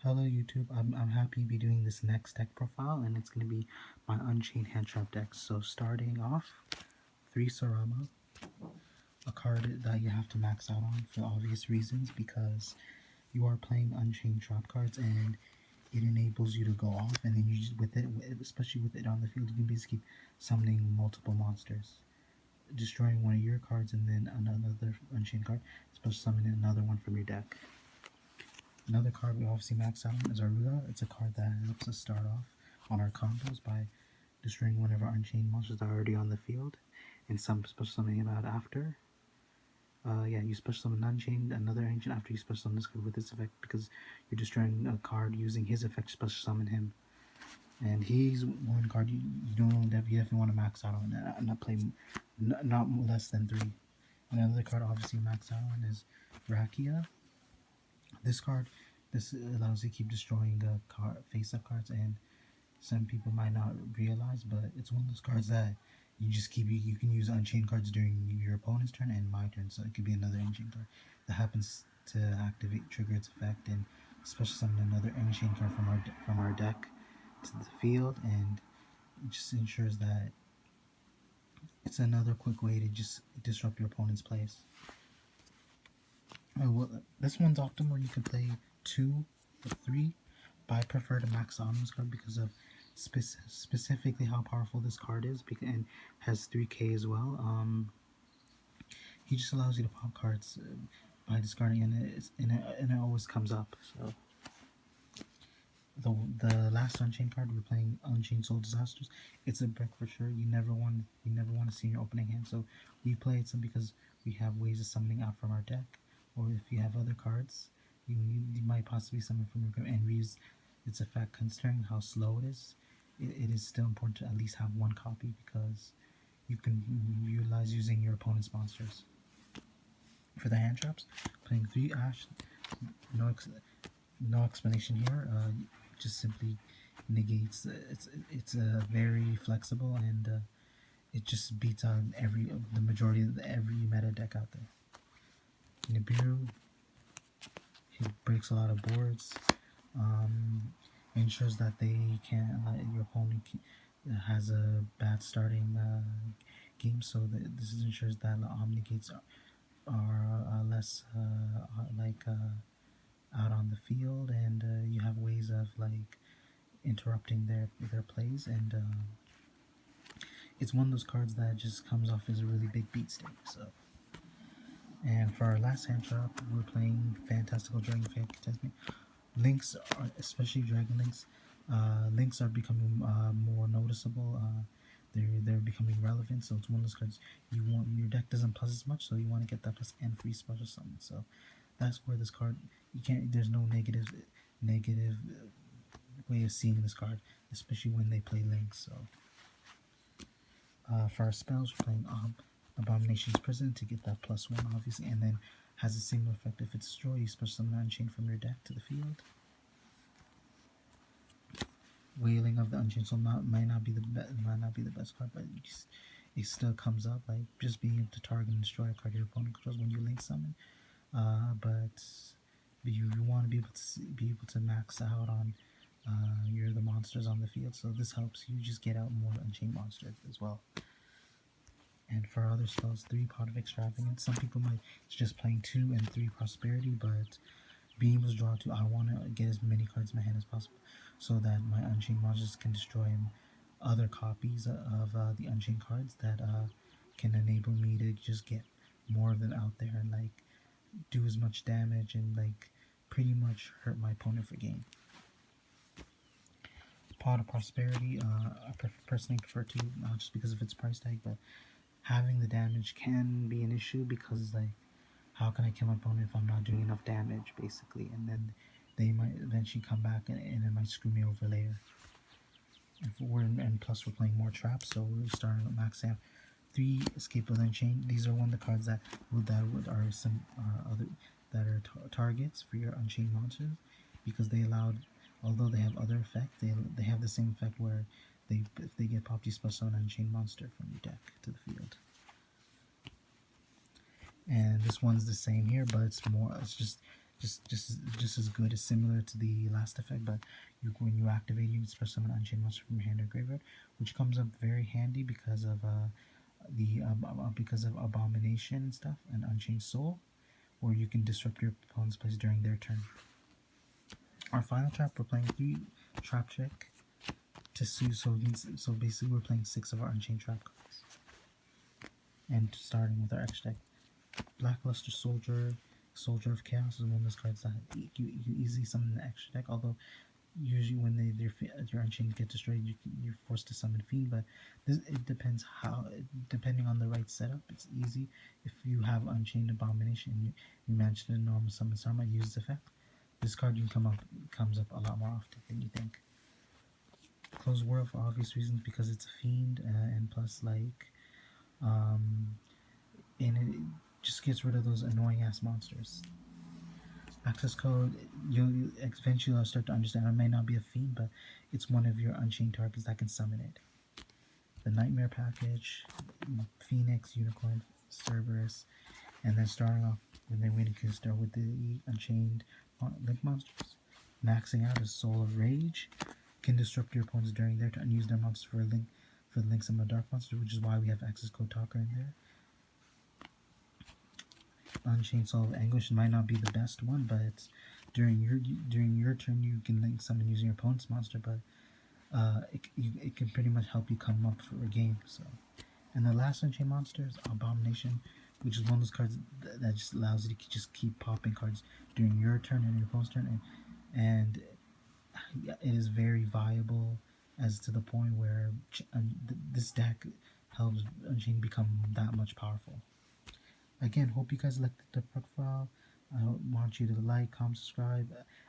Hello YouTube, I'm happy to be doing this next deck profile, and it's going to be my Unchained Handtrap deck. So starting off, 3 Sarama, a card that you have to max out on for obvious reasons, because you are playing Unchained trap cards and it enables you to go off, and then you just, with it, especially with it on the field, you can basically keep summoning multiple monsters, destroying one of your cards and then another Unchained card, especially summoning another one from your deck. Another card we obviously max out is Aruga. It's a card that helps us start off on our combos by destroying one of our Unchained monsters that are already on the field, and some special summoning him out after. You special summon Unchained, another ancient after you special summon this card with this effect, because you're destroying a card using his effect to special summon him. And he's one card you definitely want to max out on, and not play not less than 3. Another card obviously max out on is Rakia. This allows you to keep destroying face-up cards, and some people might not realize, but it's one of those cards that you can use Unchained cards during your opponent's turn and my turn, so it could be another Unchained card that happens to trigger its effect, and especially summon another Unchained card from our deck to the field, and it just ensures that it's another quick way to just disrupt your opponent's plays. Well, this one's optimal. You can play 2 or 3, but I prefer to max out on this card because of specifically how powerful this card is, and has 3k as well. He just allows you to pop cards by discarding, and it always comes up. So the last Unchained card, we're playing Unchained Soul Disasters. It's a brick for sure. You never want to see in your opening hand, so we play it because we have ways of summoning out from our deck. Or if you have other cards, you might possibly summon from your group and reuse its effect. Considering how slow it is still important to at least have 1 copy, because you can utilize using your opponent's monsters. For the hand traps, playing 3 Ash, no explanation here. Just simply negates. It's very flexible, and it just beats out the majority of every meta deck out there. Nibiru, he breaks a lot of boards, ensures that your opponent has a bad starting game, so this ensures that the Omnigates are less out on the field, and you have ways of interrupting their plays, and it's one of those cards that just comes off as a really big beat stick. So. And for our last hand trap, we're playing Fantastical Dragon Fantastic. Links, especially Dragon Links, links are becoming more noticeable. They're becoming relevant. So it's one of those cards your deck doesn't plus as much, so you want to get that plus and free special summon. So that's where this card there's no negative way of seeing this card, especially when they play links. So for our spells, we're playing Abomination's Prison to get that +1, obviously, and then has a similar effect. If it's destroyed, you special summon Unchained from your deck to the field. Wailing of the Unchained Soul might not be the best card, but it still comes up, like just being able to target and destroy a card your opponent controls when you link summon. But you want to be able to max out on the monsters on the field, so this helps you just get out more Unchained monsters as well. And for our other spells, 3 Pot of Extravagance. Some people might just playing 2 and 3 Prosperity, but being able to draw 2, I want to get as many cards in my hand as possible, so that my Unchained monsters can destroy other copies of the Unchained cards that can enable me to just get more of them out there and do as much damage and pretty much hurt my opponent for game. Pot of Prosperity, I personally prefer 2, not just because of its price tag, but having the damage can be an issue, because how can I kill my opponent if I'm not doing enough damage, basically, and then they might eventually come back and it might screw me over later. And plus we're playing more traps, so we're starting with max out 3 Escape with Unchained. These are one of the cards that are targets for your Unchained monsters, because although they have other effects, they have the same effect where if they get popped, you special summon an Unchained monster from your deck to the field. And this one's the same here, but it's just just as good, as similar to the last effect, but when you activate, you can special summon an Unchained monster from your hand or graveyard, which comes up very handy because of because of Abomination and stuff, and Unchained Soul, or you can disrupt your opponent's place during their turn. Our final trap, we're playing 3 trap check to sue, so basically we're playing 6 of our Unchained trap cards. And starting with our extra deck, Blackluster Soldier, Soldier of Chaos is one of those cards that you easily summon in the extra deck, although usually when your Unchained get destroyed, you're forced to summon Fiend, but it depends depending on the right setup, it's easy. If you have Unchained Abomination and you manage to normal summon Sarma, use this effect, this card comes up a lot more often than you think. Close World for obvious reasons, because it's a Fiend, and plus and it just gets rid of those annoying ass monsters. Access code, you eventually start to understand it may not be a Fiend, but it's one of your Unchained targets that can summon it. The Nightmare package, Phoenix, Unicorn, Cerberus, and then starting off when they win, you can start with the Unchained Link monsters. Maxing out is Soul of Rage, can disrupt your opponents during their turn and use their monsters for the Link Summon Dark monsters, which is why we have access code Talker in there. Unchained Soul of Anguish might not be the best one, but it's during your turn you can link summon using your opponent's monster, but it can pretty much help you come up for a game. So, and the last Unchained monster is Abomination, which is one of those cards that just allows you to just keep popping cards during your turn and your opponent's turn, and it is very viable, as to the point where this deck helps Unchained become that much powerful. Again, hope you guys liked the profile. I want you to like, comment, subscribe.